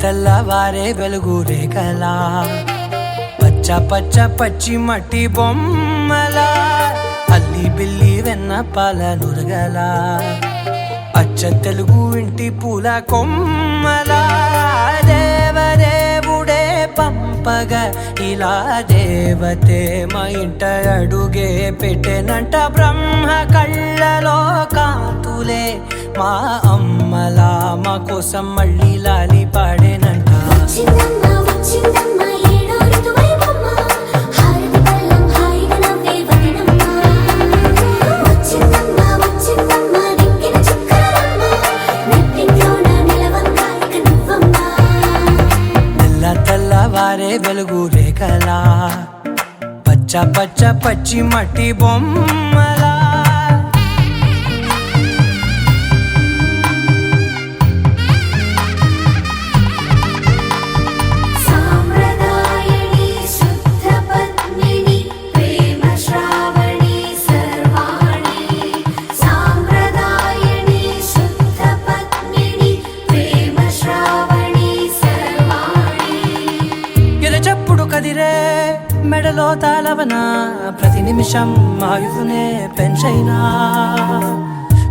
తెల్లవారే వెలుగు రేఖలా పచ్చ పచ్చ పచ్చి మట్టి బొమ్మలా అల్లి బిల్లి వెన్న పాల నురగలా అచ్చ తెలుగు ఇంటి పూల కొమ్మలా దేవదేవుడే పంపగా ఇలా దేవతే మా ఇంట అడుగే పెట్టెనంట బ్రహ్మ కళ్ళలో కాంతులే మా అమ్మలా మా కోసం మళ్ళీ లాలి పాడేనంట తెల్లవారే వెలుగు రేఖలా పచ్చ పచ్చ పచ్చి మట్టి బొమ్మలా కదిరే మెడలో తాళవన ప్రతి నిమిషం ఆయుధునే పెంచైనా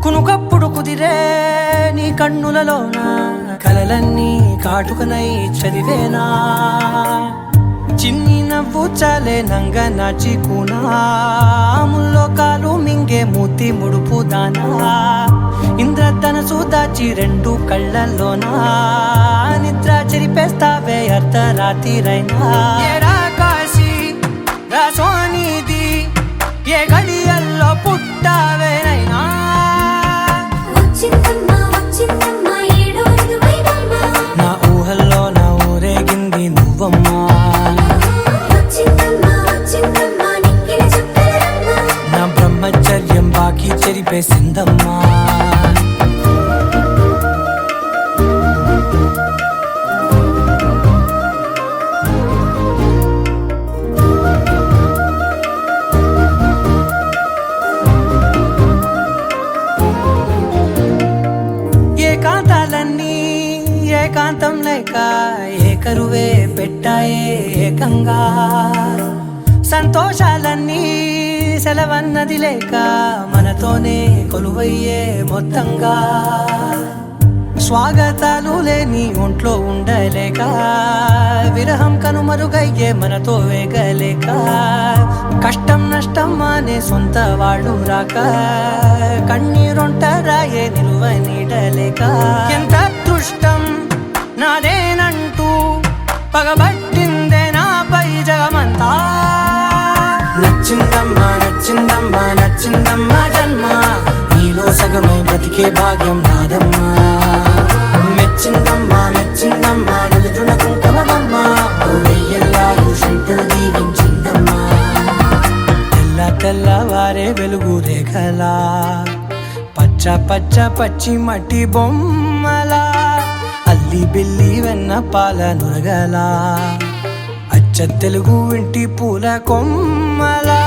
కునుకప్పుడు కుదిరే నీ కన్నులలోన కలలన్నీ కాటుకనై చదివేనా చిన్ని నవ్వు చాలే నంగ నాచి కూనాముల్లో కాలు మింగే మూతి ముడుపు దానా ఇంద్రధనసు దాచి రెండు కళ్ళల్లోనా నిద్ర చెరిపేస్తావే అర్ధరాత్రిరైనా కాశీ రాసోనిది ఏ గడియల్లో పుట్టావేనైనా నా ఊహల్లో నా ఊరేగింది నువ్వమ్మా నా బ్రహ్మచర్యం బాకీ చెరిపేసిందమ్మా ఏకాంతాలన్నీ ఏకాంతం లేక ఏకరువే పెట్టాయే ఏకంగా సంతోషాలన్నీ సెలవన్నది లేక మనతోనే కొలువయ్యే మొత్తంగా స్వాగతాలు లేని ఒంట్లో ఉండలేక విరహం కనుమరుగయ్యే మనతో వేగలేక కష్టం నష్టం అనే సొంత వాళ్ళు రాక కన్నీరొంటరాయే నిలువ నీడలేక ఎంత అదృష్టం నాదేనంటూ పగబట్టిందే నాపై జగమంతా నచ్చిందమ్మా నచ్చిందమ్మా నచ్చిందమ్మా జన్మ నీలో సగమై బ్రతికే భాగ్యం నాదమ్మా మెచ్చిందమ్మా మెచ్చిందమ్మా నిలుతున్న కుంకుమమ్మా వెయ్యల్లాలు శంకరు దీవించిందమ్మా తెల్లవారే వెలుగు రేఖలా పచ్చ పచ్చ పచ్చి మట్టి బొమ్మలా అల్లి బిల్లి వెన్న పాల నురగలా అచ్చ తెలుగు ఇంటి పూల కొమ్మలా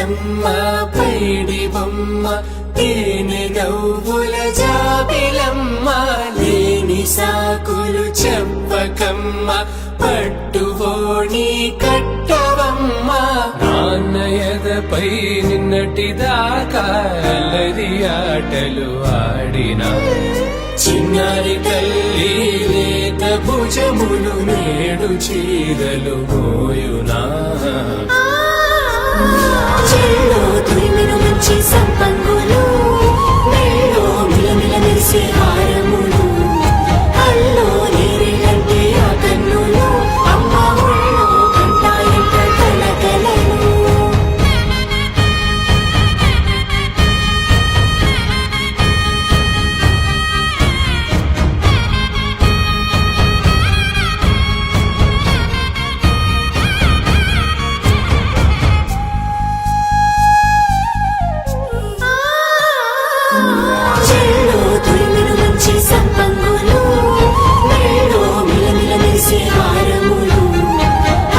బుట్టమ్మ పైడి బొమ్మ తేనె నవ్వుల జాబిలమ్మ లేని సాకులు చెప్పకమ్మ పట్టువోణి కట్టవమ్మ నాన్నయదపై నిన్నటిదాకా అల్లరి ఆటలు ఆడినా చిన్నారి తల్లి లేత భుజములు నేడు చీరలు మోయునా చెల్లో తురిమిన మంచి సంపంగులు మెల్లో మిలమిల మెరిసే హారములు అల్లో నీరిలంటే ఆ కన్నులు అమ్మ ఒళ్ళో కంటాయంట కలకలను చెల్లో తురిమిన మంచి సంపంగులు మెల్లో మిలమిల మెరిసే హారములు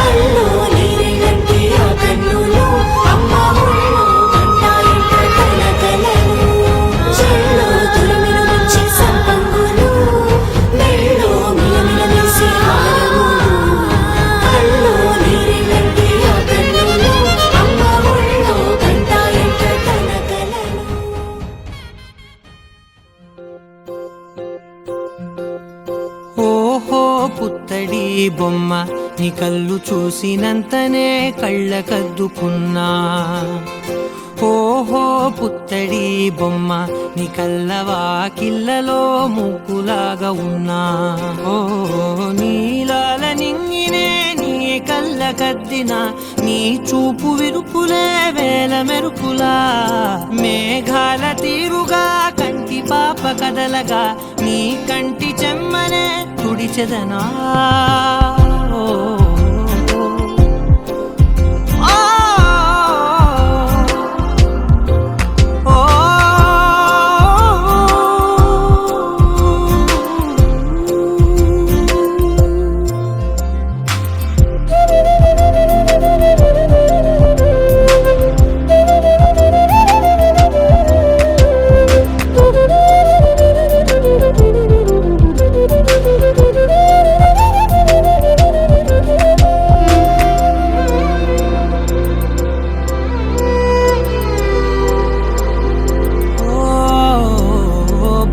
అల్లో నీరిలంటే ఆ కన్నులు అమ్మ ఒళ్ళో కంటాయంట కలకలను చెల్లో తురిమిన మంచి సంపంగులు మెల్లో మిలమిల మెరిసే హారములు అల్లో నీరిలంటే ఆ కన్నులు అమ్మ ఒళ్ళో కంటాయంట కలకలను ఓహో పుత్తడి బొమ్మ నీ కళ్ళు చూసినంతనే కళ్ళకద్దుకున్నా ఓహో పుత్తడి బొమ్మ నీ కళ్ళవాకిళ్ళలో ముగ్గులాగా ఉన్నా ఓ నీలాల నింగినే నీ కళ్ళకద్దిన నీ చూపు విరుపులే వేల మెరుపులా మేఘాల తీరుగా కంటి పాప కదలగా నీ కంటి చెమ్మనే తుడిచెదనా ఓ, ఓ, ఓ,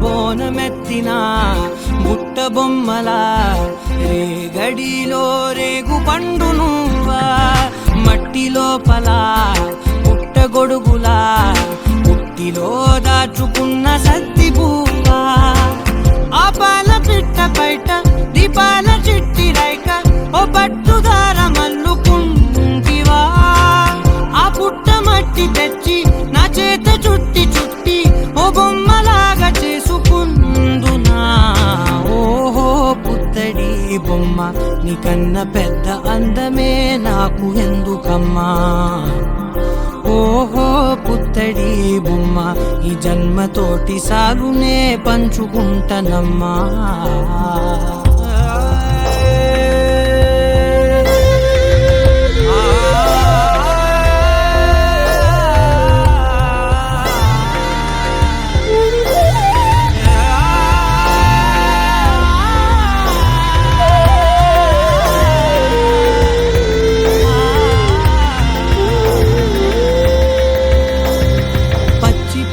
బోనమెత్తిన బుట్ట బొమ్మలా రేగడిలో రేగు పండు నువ్వా మట్టి లోపల పుట్ట గొడుగులా పుట్టిలో దాచుకున్న సత్తి పువ్వా ఆ పాల పిట్ట బయట దీపాల చిట్టి రైక ఓ పట్టుదార మల్లుకుంటివా ఆ పుట్ట మట్టి తెచ్చి నా చేత చుట్టి చుట్టి ఓ బొమ్మలాగా చేసుకుందునా ఓహో పుత్తడి బొమ్మ నీకన్నా పెద్ద అందమే నాకు ఎందుకమ్మా ఓహో పుత్తడి బొమ్మ ఈ జన్మతోటి సాగునే పంచుకుంటనమ్మా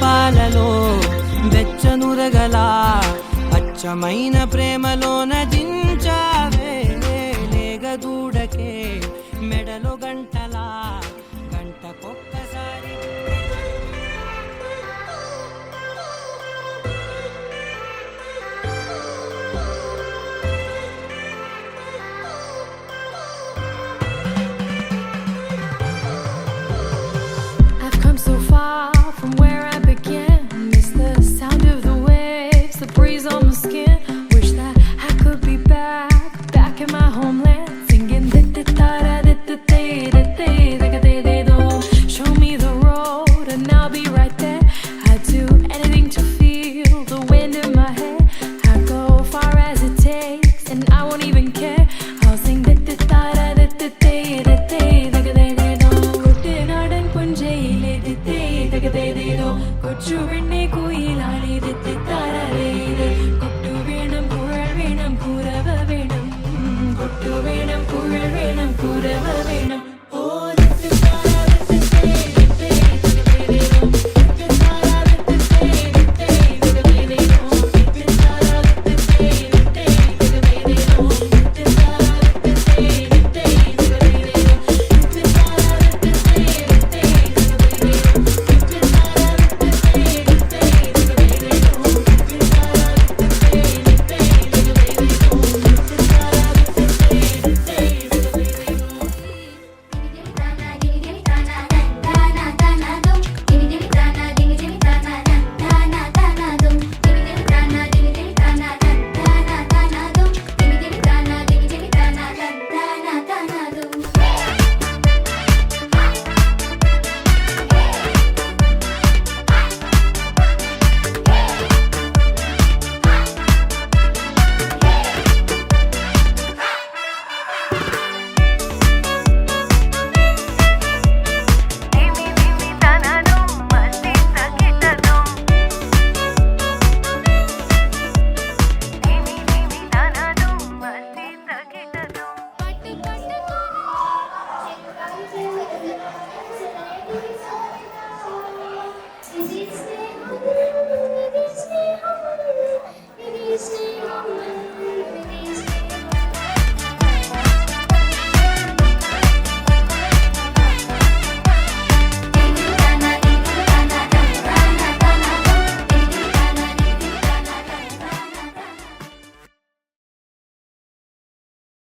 పాలలో వెచ్చనురగల అచ్చమైన ప్రేమలోన దించావే లేగదూడకే మెడలో గంటలా గంటకొక్కసారి I've come so far from where I began. Miss the sound of the waves, the breeze on my skin. Wish that I could be back in my homeland, singing da da da da da da da da. കുരവ വേണം ഓ Is it